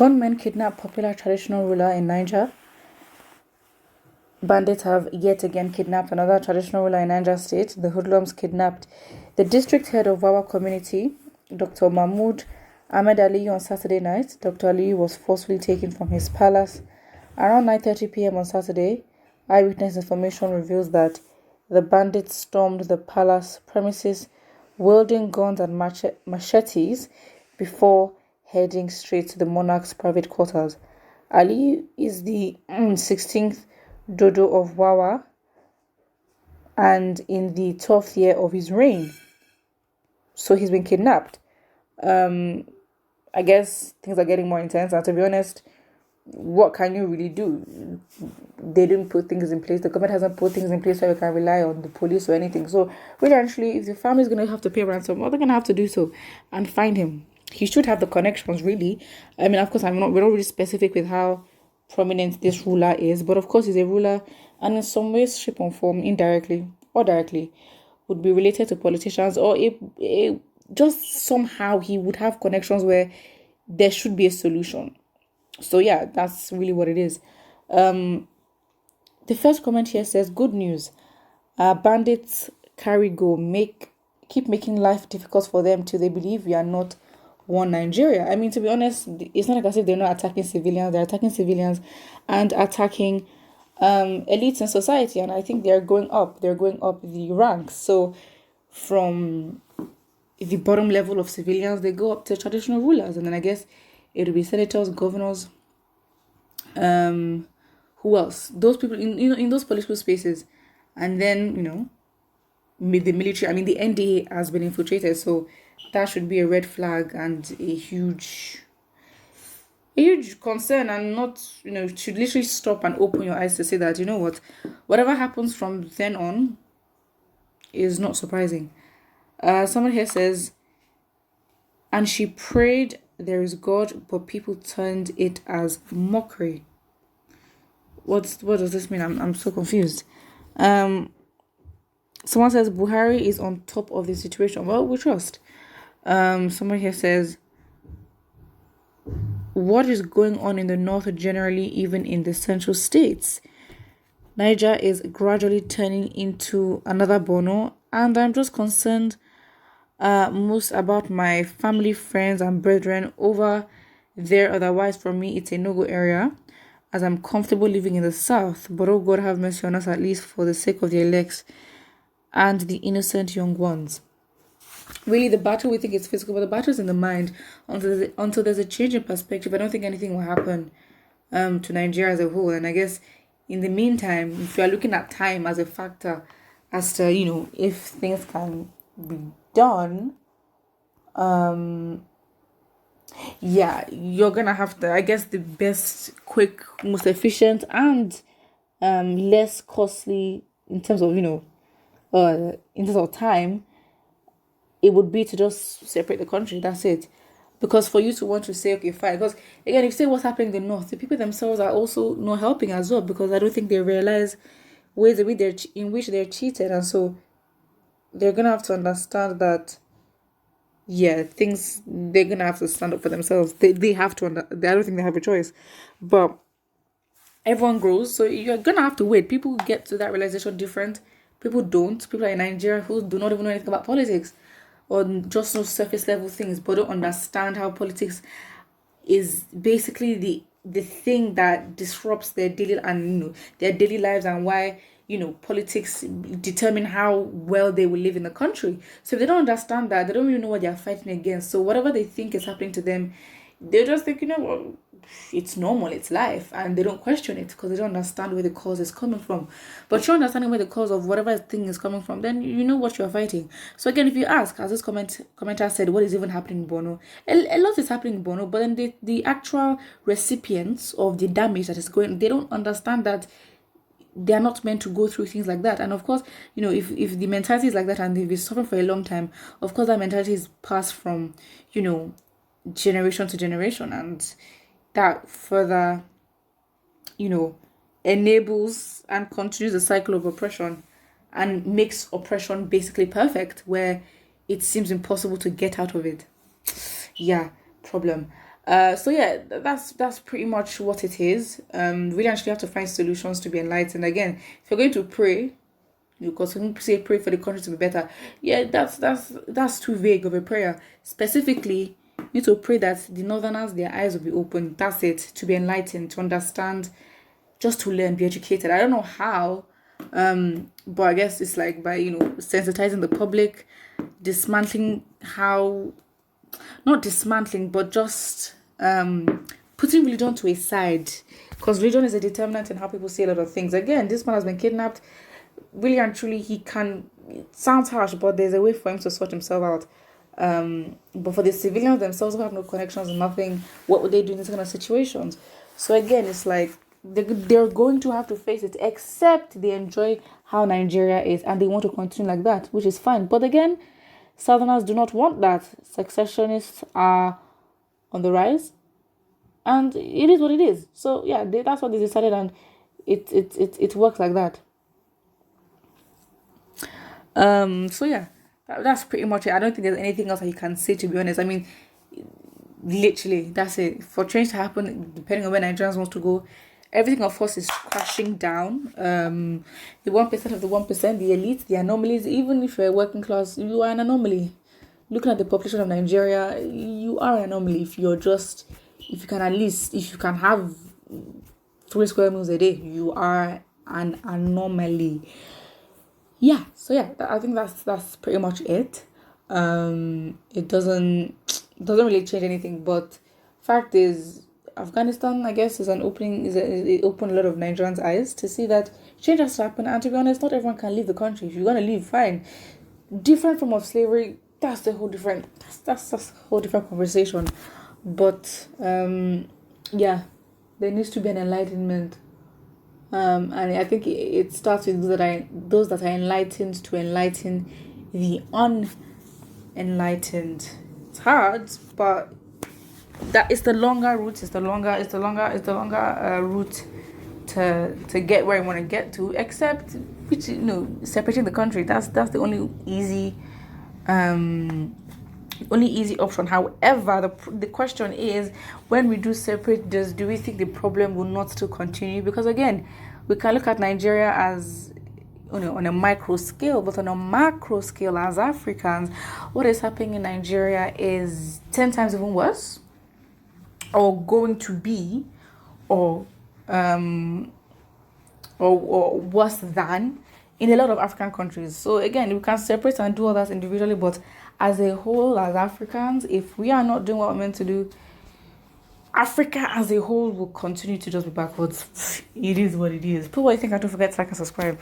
Gunmen kidnap popular traditional ruler in Niger. Bandits have yet again kidnapped another traditional ruler in Niger State. The hoodlums kidnapped the district head of Wawa community, Dr. Mahmoud Ahmed Ali, on Saturday night. Dr. Ali was forcefully taken from his palace. Around 9:30 p.m. on Saturday, eyewitness information reveals that the bandits stormed the palace premises wielding guns and machetes before heading straight to the monarch's private quarters. Ali is the 16th Dodo of Wawa and in the 12th year of his reign. So he's been kidnapped. I guess things are getting more intense, and to be honest, what can you really do? They didn't put things in place. The government hasn't put things in place so you can rely on the police or anything. So really, actually, if the family is going to have to pay ransom, well, they're going to have to do so and find him. He should have the connections, really. I mean, of course, we're not really specific with how prominent this ruler is, but of course, he's a ruler, and in some ways, shape or form, indirectly or directly, would be related to politicians, or just somehow he would have connections where there should be a solution. So yeah, that's really what it is. The first comment here says, good news. Bandits carry go, keep making life difficult for them till they believe we are not one Nigeria. I mean, to be honest, it's not like as if they're not attacking civilians. They're attacking civilians and attacking elites in society. And I think they're going up. They're going up the ranks. So from the bottom level of civilians, they go up to traditional rulers. And then I guess it will be senators, governors, who else? Those people in those political spaces. And then, the military, I mean, the NDA has been infiltrated. So that should be a red flag and a huge concern, and not, should literally stop and open your eyes to say that, whatever happens from then on is not surprising. Someone here says, and she prayed there is God, but people turned it as mockery. What does this mean? I'm so confused. Someone says Buhari is on top of the situation. Well, we trust. Someone here says, what is going on in the north generally, even in the central states? Niger is gradually turning into another Bono, and I'm just concerned most about my family, friends, and brethren over there. Otherwise, for me, it's a no-go area, as I'm comfortable living in the south. But oh God, have mercy on us, at least for the sake of the elects and the innocent young ones. Really, the battle, we think it's physical, but the battle is in the mind. Until there's a change in perspective, I don't think anything will happen to Nigeria as a whole. And I guess in the meantime, if you are looking at time as a factor as to, if things can be done, you're gonna have to, I guess, the best, quick, most efficient, and less costly in terms of time, it would be to just separate the country. That's it. Because for you to want to say, okay, fine, because again, if you say what's happening in the north, the people themselves are also not helping as well, because I don't think they realize ways in which they're cheated, and so they're gonna have to understand that they're gonna have to stand up for themselves. They have to. I don't think they have a choice, but everyone grows, so you're gonna have to wait. People get to that realization different. People don't. People are in Nigeria who do not even know anything about politics, or just know surface level things, but don't understand how politics is basically the thing that disrupts their daily lives, and why politics determine how well they will live in the country. So if they don't understand that, they don't really know what they're fighting against. So whatever they think is happening to them, they just think, it's normal, it's life, and they don't question it because they don't understand where the cause is coming from. But you're understanding where the cause of whatever thing is coming from, then you know what you're fighting. So again, if you ask, as this commenter said, what is even happening in Bono? A lot is happening in Bono, but then the actual recipients of the damage that is going, they don't understand that they are not meant to go through things like that. And of course, if the mentality is like that and they've been suffering for a long time, of course that mentality is passed from generation to generation, and that further enables and continues the cycle of oppression and makes oppression basically perfect, where it seems impossible to get out of it. Problem. So yeah, that's pretty much what it is. Really actually have to find solutions to be enlightened. Again, if you're going to pray, because when you say pray for the country to be better, yeah, that's too vague of a prayer. Specifically, you need to pray that the northerners, their eyes will be open. That's it. To be enlightened, to understand, just to learn, be educated. I don't know how, but I guess it's like by sensitizing the public, dismantling how, not dismantling, but just putting religion to a side, because religion is a determinant in how people say a lot of things. Again, this man has been kidnapped. Really and truly, he can. It sounds harsh, but there's a way for him to sort himself out. But for the civilians themselves who have no connections, nothing, what would they do in these kind of situations? So again, it's like they're going to have to face it, except they enjoy how Nigeria is and they want to continue like that, which is fine. But again, Southerners do not want that. Secessionists are on the rise, and it is what it is. So yeah, that's what they decided, and it works like that. So yeah, that's pretty much it. I don't think there's anything else that you can say, to be honest. I mean, literally, that's it. For change to happen, depending on where Nigerians want to go, everything of course is crashing down. The 1% of the 1%, the elite, the anomalies. Even if you're working class, you are an anomaly. Looking at the population of Nigeria, you are an anomaly. If you can have 3 square meals a day, you are an anomaly. Yeah, so yeah, I think that's pretty much it. It doesn't really change anything, but fact is, Afghanistan, I guess, it opened a lot of Nigerians' eyes to see that change has to happen. And to be honest, not everyone can leave the country. If you're gonna leave, fine. Different form of slavery, that's a whole different conversation. But yeah, there needs to be an enlightenment. And I think it starts with those that are enlightened to enlighten the unenlightened. It's hard, but that is the longer route. It's the longer route to get where you want to get to. Except, separating the country. That's the only easy option. However, the question is, when we do separate, do we think the problem will not still continue? Because again, we can look at Nigeria as on a micro scale, but on a macro scale, as Africans, what is happening in Nigeria is 10 times even worse, or going to be, or worse than in a lot of African countries. So again, we can separate and do all that individually, but as a whole, as Africans, if we are not doing what we're meant to do, Africa as a whole will continue to just be backwards. It is what it is. Put what you think, and don't forget to like and subscribe.